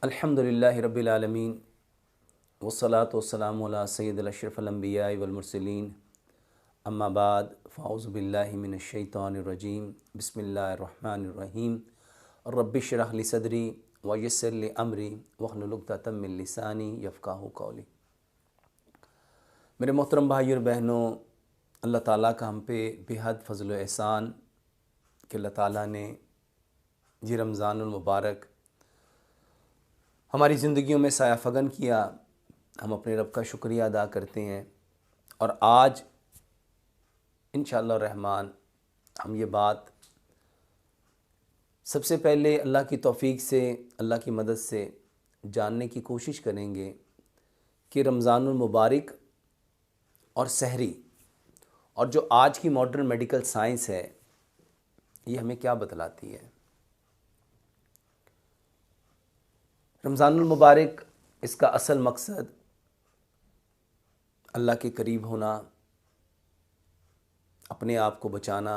अल्हम्दुलिल्लाहि रब्बिल आलमीन वस्सलातु वस्सलामु अला सय्यिदिल अशरफिल अंबिया वल मुरसलीन अम्मा बाद फ़अऊज़ु बिल्लाहि मिनश शैतानिर रजीम बिस्मिल्लाहिर रहमानिर रहीम रब्बि इश्रह ली सदरी व यस्सिर ली अमरी वहलुल उक़दतम मिन लिसानी यफ़क़हू क़ौली। मेरे मोहतरम भाई और बहनों, अल्लाह ताला का हम पे बेहद फ़ज़ल व एहसान कि अल्लाह ताला ने ये रमज़ानुल मुबारक हमारी ज़िंदगियों में साया फ़गन किया। हम अपने रब का शुक्रिया अदा करते हैं और आज इंशाअल्लाह रहमान हम ये बात सबसे पहले अल्लाह की तौफ़ीक़ से, अल्लाह की मदद से जानने की कोशिश करेंगे कि रमज़ानुल मुबारक और सहरी और जो आज की मॉडर्न मेडिकल साइंस है ये हमें क्या बतलाती है। रमज़ानुल मुबारक, इसका असल मकसद अल्लाह के करीब होना, अपने आप को बचाना,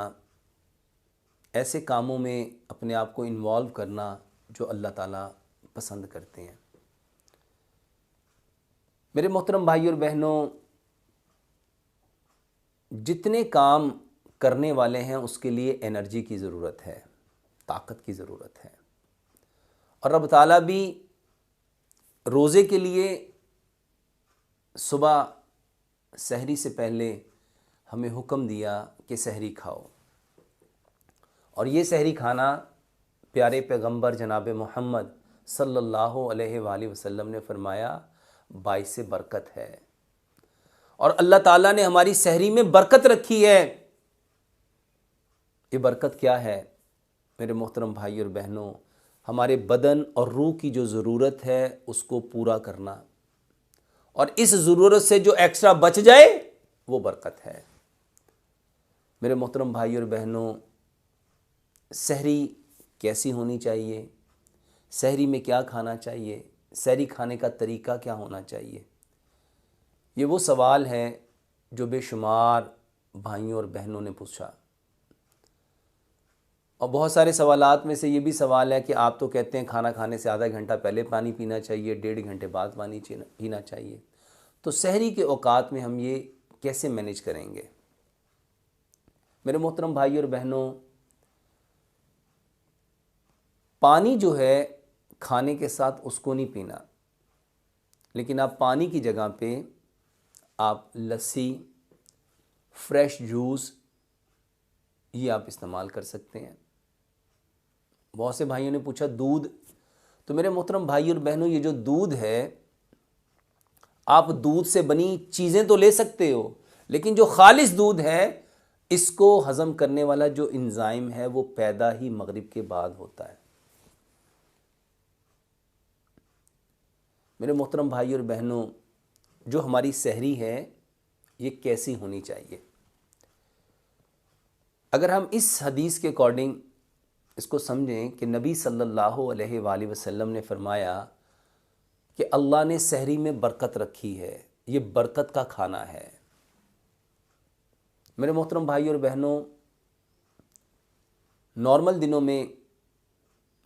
ऐसे कामों में अपने आप को इन्वॉल्व करना जो अल्लाह ताला पसंद करते हैं। मेरे मोहतरम भाई और बहनों, जितने काम करने वाले हैं उसके लिए एनर्जी की ज़रूरत है, ताकत की ज़रूरत है। और रब ताला भी रोज़े के लिए सुबह सहरी से पहले हमें हुक्म दिया कि सहरी खाओ, और ये सहरी खाना प्यारे पैगंबर जनाब मोहम्मद सल्लल्लाहु अलैहि वसल्लम ने फरमाया बाइस बरकत है। और अल्लाह ताला ने हमारी सहरी में बरकत रखी है। ये बरकत क्या है मेरे मोहतरम भाई और बहनों? हमारे बदन और रूह की जो ज़रूरत है उसको पूरा करना, और इस ज़रूरत से जो एक्स्ट्रा बच जाए वो बरकत है। मेरे मोहतरम भाई और बहनों, सहरी कैसी होनी चाहिए, सहरी में क्या खाना चाहिए, सहरी खाने का तरीका क्या होना चाहिए, ये वो सवाल है जो बेशुमार भाइयों और बहनों ने पूछा। और बहुत सारे सवालात में से ये भी सवाल है कि आप तो कहते हैं खाना खाने से आधा घंटा पहले पानी पीना चाहिए, 1.5 घंटे बाद पानी पीना चाहिए, तो सहरी के औकात में हम ये कैसे मैनेज करेंगे? मेरे मोहतरम भाई और बहनों, पानी जो है खाने के साथ उसको नहीं पीना, लेकिन आप पानी की जगह पे आप लस्सी, फ्रेश जूस ये आप इस्तेमाल कर सकते हैं। बहुत से भाइयों ने पूछा दूध, तो मेरे मोहतरम भाई और बहनों, ये जो दूध है, आप दूध से बनी चीज़ें तो ले सकते हो, लेकिन जो खालिस दूध है इसको हज़म करने वाला जो इंजाइम है वो पैदा ही मगरिब के बाद होता है। मेरे मोहतरम भाई और बहनों, जो हमारी सहरी है ये कैसी होनी चाहिए? अगर हम इस हदीस के अकॉर्डिंग इसको समझें कि नबी सल्लल्लाहु अलैहि वसल्लम ने फरमाया कि अल्लाह ने सहरी में बरकत रखी है, ये बरकत का खाना है। मेरे मोहतरम भाई और बहनों, नॉर्मल दिनों में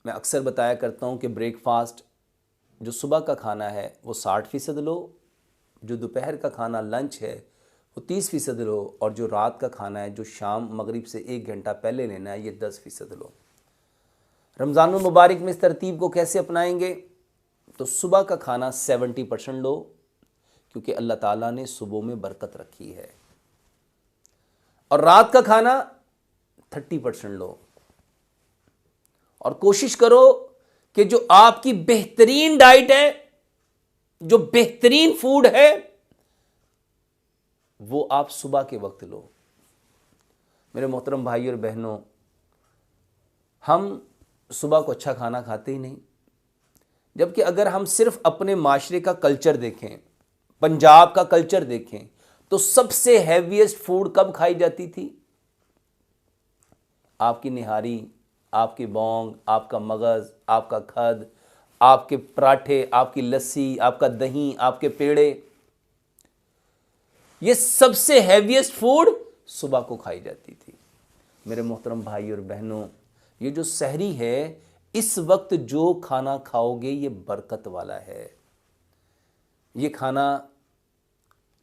मैं अक्सर बताया करता हूँ कि ब्रेकफास्ट जो सुबह का खाना है वो 60% लो, जो दोपहर का खाना लंच है वो 30% लो, और जो रात का खाना है जो शाम मगरिब से 1 घंटा पहले लेना है ये 10% लो। रमज़ानुल मुबारक में इस तरतीब को कैसे अपनाएंगे? तो सुबह का खाना 70% लो, क्योंकि अल्लाह ताला ने सुबह में बरकत रखी है, और रात का खाना 30% लो। और कोशिश करो कि जो आपकी बेहतरीन डाइट है, जो बेहतरीन फूड है, वो आप सुबह के वक्त लो। मेरे मोहतरम भाई और बहनों, हम सुबह को अच्छा खाना खाते ही नहीं, जबकि अगर हम सिर्फ अपने माशरे का कल्चर देखें, पंजाब का कल्चर देखें, तो सबसे हैवीएस्ट फूड कब खाई जाती थी? आपकी निहारी, आपकी बोंग, आपका मगज़, आपका खद, आपके पराठे, आपकी लस्सी, आपका दही, आपके पेड़े, ये सबसे हैवीएस्ट फूड सुबह को खाई जाती थी। मेरे मोहतरम भाई और बहनों, ये जो सहरी है इस वक्त जो खाना खाओगे ये बरकत वाला है। ये खाना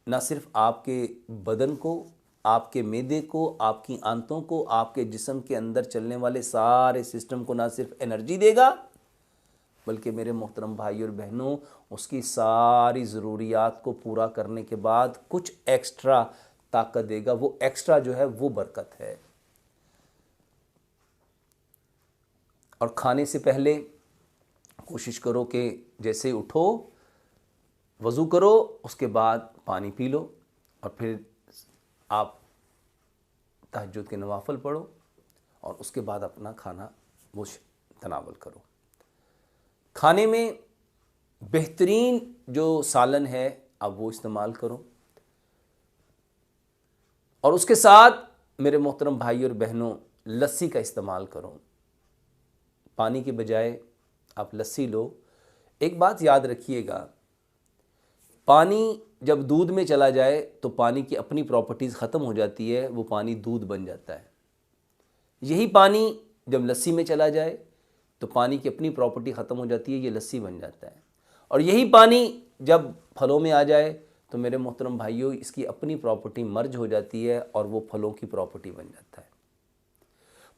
ना सिर्फ आपके बदन को, आपके मैदे को, आपकी आंतों को, आपके जिस्म के अंदर चलने वाले सारे सिस्टम को ना सिर्फ एनर्जी देगा, बल्कि मेरे मोहतरम भाई और बहनों, उसकी सारी ज़रूरियात को पूरा करने के बाद कुछ एक्स्ट्रा ताकत देगा। वो एक्स्ट्रा जो है वो बरकत है। और खाने से पहले कोशिश करो कि जैसे उठो वज़ू करो, उसके बाद पानी पी लो और फिर आप तहज्जुद के नवाफिल पढ़ो और उसके बाद अपना खाना वो तनावल करो। खाने में बेहतरीन जो सालन है आप वो इस्तेमाल करो। और उसके साथ मेरे मोहतरम भाई और बहनों, लस्सी का इस्तेमाल करो। पानी के बजाय आप लस्सी लो। एक बात याद रखिएगा, पानी जब दूध में चला जाए तो पानी की अपनी प्रॉपर्टीज़ ख़त्म हो जाती है, वो पानी दूध बन जाता है। यही पानी जब लस्सी में चला जाए तो पानी की अपनी प्रॉपर्टी ख़त्म हो जाती है, ये लस्सी बन जाता है। और यही पानी जब फलों में आ जाए तो मेरे मोहतरम भाइयों, इसकी अपनी प्रॉपर्टी मर्ज हो जाती है और वो फलों की प्रॉपर्टी बन जाता है।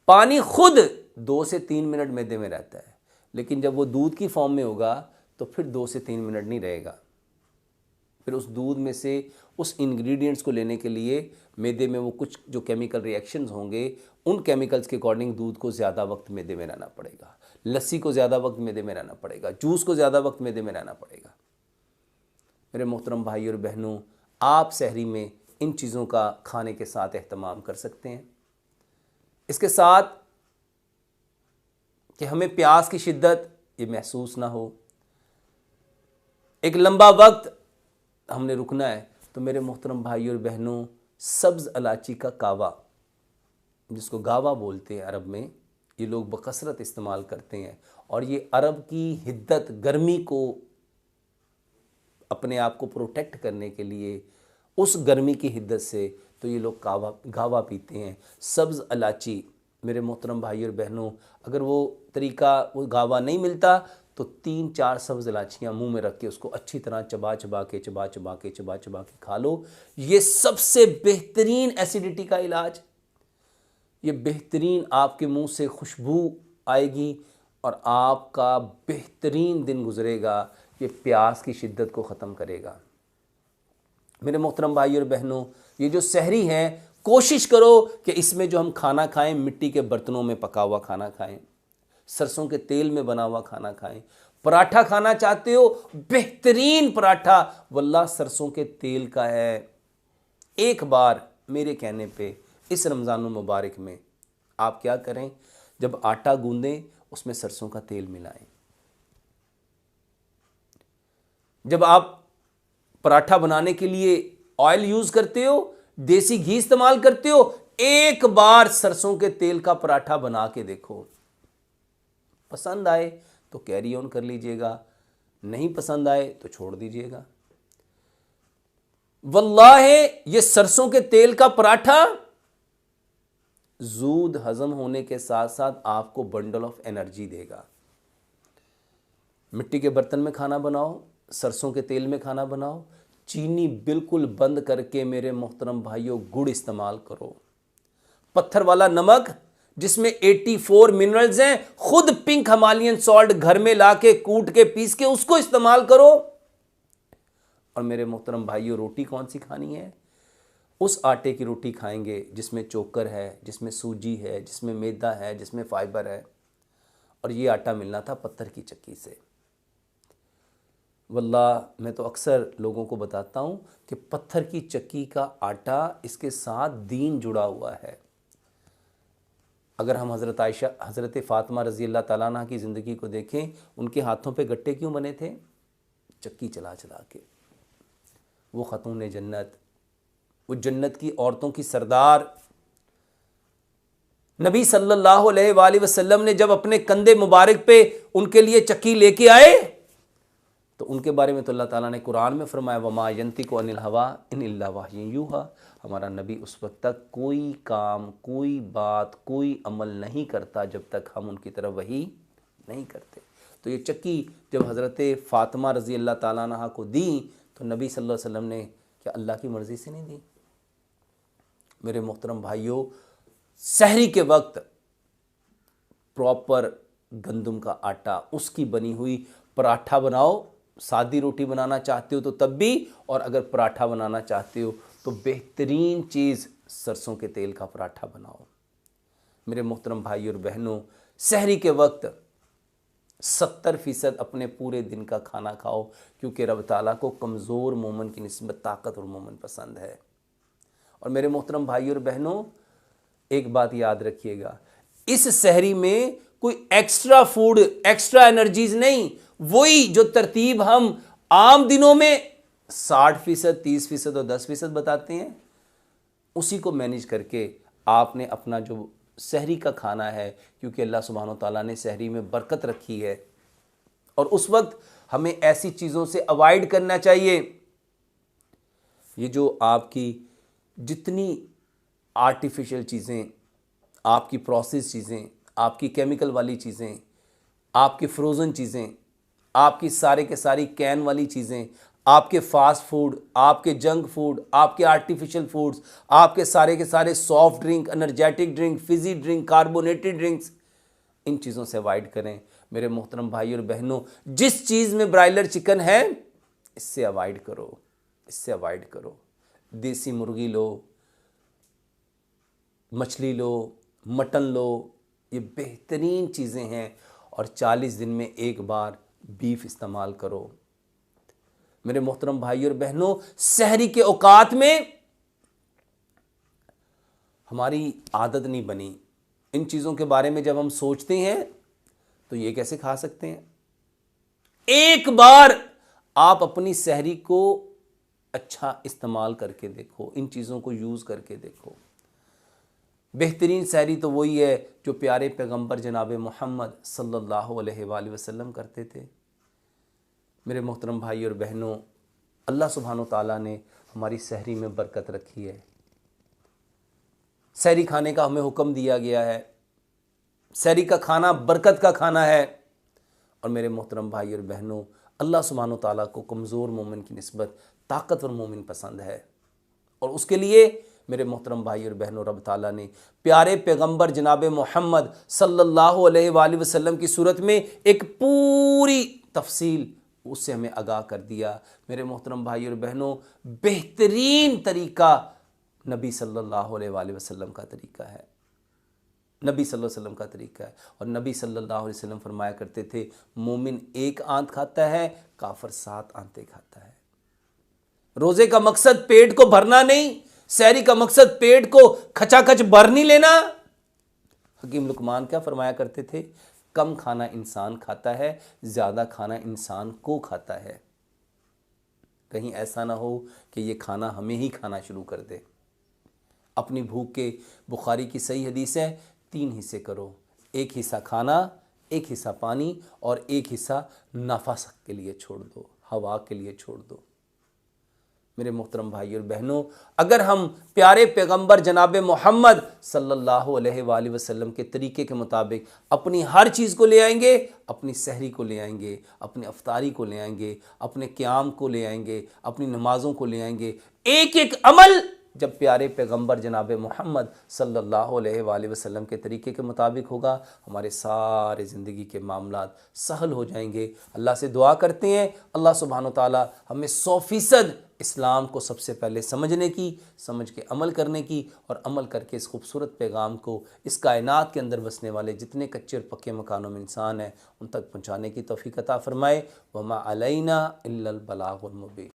पानी खुद 2 से 3 मिनट मैदे में रहता है, लेकिन जब वो दूध की फॉर्म में होगा तो फिर 2 से 3 मिनट नहीं रहेगा। फिर उस दूध में से उस इंग्रेडिएंट्स को लेने के लिए मैदे में वो कुछ जो केमिकल रिएक्शंस होंगे, उन केमिकल्स के अकॉर्डिंग दूध को ज़्यादा वक्त मैदे में रहना पड़ेगा, लस्सी को ज़्यादा वक्त मैदे में रहना पड़ेगा, जूस को ज़्यादा वक्त मैदे में रहना पड़ेगा। मेरे मोहतरम भाई और बहनों, आप सहरी में इन चीज़ों का खाने के साथ एहतमाम कर सकते हैं। इसके साथ कि हमें प्यास की शिद्दत ये महसूस ना हो, एक लंबा वक्त हमने रुकना है, तो मेरे मोहतरम भाई और बहनों, सब्ज़ इलायची का कावा, जिसको गावा बोलते हैं अरब में, ये लोग बकसरत इस्तेमाल करते हैं। और ये अरब की हिद्दत, गर्मी को अपने आप को प्रोटेक्ट करने के लिए, उस गर्मी की हिद्दत से तो ये लोग गावा पीते हैं। सब्ज़ इलायची मेरे मोहतरम भाई और बहनों, अगर वो तरीका वो गावा नहीं मिलता तो 3-4 सब्ज़ इलायचियाँ मुंह में रख के उसको अच्छी तरह चबा चबा के खा लो। ये सबसे बेहतरीन एसिडिटी का इलाज, ये बेहतरीन आपके मुंह से खुशबू आएगी और आपका बेहतरीन दिन गुजरेगा। ये प्यास की शिद्दत को ख़त्म करेगा। मेरे मोहतरम भाई और बहनों, ये जो सहरी है, कोशिश करो कि इसमें जो हम खाना खाएं, मिट्टी के बर्तनों में पका हुआ खाना खाएं, सरसों के तेल में बना हुआ खाना खाएं। पराठा खाना चाहते हो, बेहतरीन पराठा वल्लाह सरसों के तेल का है। एक बार मेरे कहने पे इस रमज़ान मुबारक में आप क्या करें, जब आटा गूंदें उसमें सरसों का तेल मिलाएं। जब आप पराठा बनाने के लिए ऑयल यूज़ करते हो, देसी घी इस्तेमाल करते हो, एक बार सरसों के तेल का पराठा बना के देखो। पसंद आए तो कैरी ऑन कर लीजिएगा, नहीं पसंद आए तो छोड़ दीजिएगा। वल्लाहे ये सरसों के तेल का पराठा जूद हजम होने के साथ साथ आपको बंडल ऑफ एनर्जी देगा। मिट्टी के बर्तन में खाना बनाओ, सरसों के तेल में खाना बनाओ, चीनी बिल्कुल बंद करके मेरे मोहतरम भाइयों गुड़ इस्तेमाल करो। पत्थर वाला नमक जिसमें 84 मिनरल्स हैं, खुद पिंक हिमालयन सॉल्ट घर में लाके कूट के पीस के उसको इस्तेमाल करो। और मेरे मोहतरम भाइयों, रोटी कौन सी खानी है? उस आटे की रोटी खाएंगे जिसमें चोकर है, जिसमें सूजी है, जिसमें मैदा है, जिसमें फाइबर है। और ये आटा मिलना था पत्थर की चक्की से। वल्लाह मैं तो अक्सर लोगों को बताता हूँ कि पत्थर की चक्की का आटा, इसके साथ दीन जुड़ा हुआ है। अगर हम हज़रत आयशा, हज़रत फ़ातिमा रज़ी अल्लाह ताला अन्हा की ज़िंदगी को देखें, उनके हाथों पे गट्टे क्यों बने थे? चक्की चला चला के। वो ख़तून जन्नत, वो जन्नत की औरतों की सरदार, नबी सल्लल्लाहु अलैहि वसल्लम ने जब अपने कंधे मुबारक पे उनके लिए चक्की लेके आए तो उनके बारे में तो अल्लाह ताला ने कुरान में फरमाया, वमा यंतिकु अनिल हवा इन इल्ला वहयुन यूहा। हमारा नबी उस वक्त तक कोई काम, कोई बात, कोई अमल नहीं करता जब तक हम उनकी तरफ वही नहीं करते। तो ये चक्की जब हज़रत फ़ातिमा रज़ी अल्लाह ताला अन्हा को दी तो नबी सल्लल्लाहु अलैहि वसल्लम ने क्या अल्लाह की मर्ज़ी से नहीं दी? मेरे मोहतरम भाइयों, सहरी के वक्त प्रॉपर गंदम का आटा, उसकी बनी हुई पराठा बनाओ। सादी रोटी बनाना चाहते हो तो तब भी, और अगर पराठा बनाना चाहते हो तो बेहतरीन चीज़ सरसों के तेल का पराठा बनाओ। मेरे मोहतरम भाइयों और बहनों, सहरी के वक्त 70% अपने पूरे दिन का खाना खाओ, क्योंकि रब ताला को कमज़ोर मोमन की निस्बत ताकतवर मोमन पसंद है। और मेरे मोहतरम भाइयों और बहनों, एक बात याद रखिएगा, इस सहरी में कोई एक्स्ट्रा फूड, एक्स्ट्रा एनर्जीज नहीं, वही जो तरतीब हम आम दिनों में 60%, 30% और 10% बताते हैं, उसी को मैनेज करके आपने अपना जो सहरी का खाना है, क्योंकि अल्लाह सुब्हानो ताला ने सहरी में बरकत रखी है, और उस वक्त हमें ऐसी चीज़ों से अवॉइड करना चाहिए। ये जो आपकी जितनी आर्टिफिशियल चीज़ें, आपकी प्रोसेस चीज़ें, आपकी केमिकल वाली चीज़ें, आपकी फ्रोज़न चीज़ें, आपकी सारे के सारी कैन वाली चीज़ें, आपके फास्ट फूड, आपके जंक फूड, आपके आर्टिफिशियल फूड्स, आपके सारे के सारे soft drink, energetic drink, fizzy drink, carbonated drinks, इन चीज़ों से अवॉइड करें। मेरे मोहतरम भाई और बहनों, जिस चीज़ में ब्रायलर चिकन है, इससे अवॉइड करो, इससे अवॉइड करो। देसी मुर्गी लो, मछली लो, मटन लो, ये बेहतरीन चीज़ें हैं, और 40 दिन में एक बार बीफ इस्तेमाल करो। मेरे मोहतरम भाई और बहनों, सहरी के औकात में हमारी आदत नहीं बनी। इन चीज़ों के बारे में जब हम सोचते हैं तो ये कैसे खा सकते हैं? एक बार आप अपनी सहरी को अच्छा इस्तेमाल करके देखो, इन चीज़ों को यूज़ करके देखो। बेहतरीन सहरी तो वही है जो प्यारे पैगंबर जनाब मोहम्मद सल्लल्लाहु अलैहि वसल्लम करते थे। मेरे मोहतरम भाई और बहनों, अल्लाह सुब्हानो ताला ने हमारी सहरी में बरकत रखी है। सहरी खाने का हमें हुक्म दिया गया है। सहरी का खाना बरकत का खाना है। और मेरे मोहतरम भाई और बहनों, अल्लाह सुब्हानो ताला को कमज़ोर मोमिन की निस्बत ताकतवर मोमिन पसंद है, और उसके लिए मेरे मोहतरम भाई और बहनों, रब ताला ने प्यारे पैगंबर जनाब मोहम्मद सल्लल्लाहु अलैहि वसल्लम की सूरत में एक पूरी तफसील उससे हमें आगाह कर दिया। मेरे मोहतरम भाई और बहनों, बेहतरीन तरीका नबी सल्लल्लाहु अलैहि वसल्लम का तरीका है, नबी सल्लल्लाहु अलैहि वसल्लम का तरीका है। और नबी सल्लल्लाहु अलैहि वसल्लम फरमाया करते थे, मोमिन एक आंत खाता है, काफिर 7 आंतें खाता है। रोज़े का मकसद पेट को भरना नहीं, सहरी का मकसद पेट को खचाखच भर नहीं लेना। हकीम लुकमान क्या फरमाया करते थे? कम खाना इंसान खाता है, ज़्यादा खाना इंसान को खाता है। कहीं ऐसा ना हो कि ये खाना हमें ही खाना शुरू कर दे। अपनी भूख के, बुखारी की सही हदीस है, 3 हिस्से करो, एक हिस्सा खाना, एक हिस्सा पानी, और एक हिस्सा नफस के लिए छोड़ दो, हवा के लिए छोड़ दो। मेरे मोहतरम भाई और बहनों, अगर हम प्यारे पैगंबर जनाब मोहम्मद सल्लल्लाहु अलैहि वसल्लम के तरीके के मुताबिक अपनी हर चीज़ को ले आएंगे, अपनी सहरी को ले आएंगे, अपनी अफ्तारी को ले आएंगे, अपने क़याम को ले आएंगे, अपनी नमाज़ों को ले आएंगे, एक एक अमल जब प्यारे पैगंबर जनाब मोहम्मद सल्लल्लाहु अलैहि वसल्लम के तरीके के मुताबिक होगा, हमारे सारे ज़िंदगी के मामलात सहल हो जाएंगे। अल्लाह से दुआ करते हैं, अल्लाह सुब्हानो ताला हमें 100% इस्लाम को सबसे पहले समझने की, समझ के अमल करने की, और अमल करके इस खूबसूरत पैगाम को इस कायनात के अंदर बसने वाले जितने कच्चे और पक्के मकानों में इंसान हैं, उन तक पहुँचाने की तौफीक अता फ़रमाए। वमा अलैना इल्लल बलागुल मुबीन।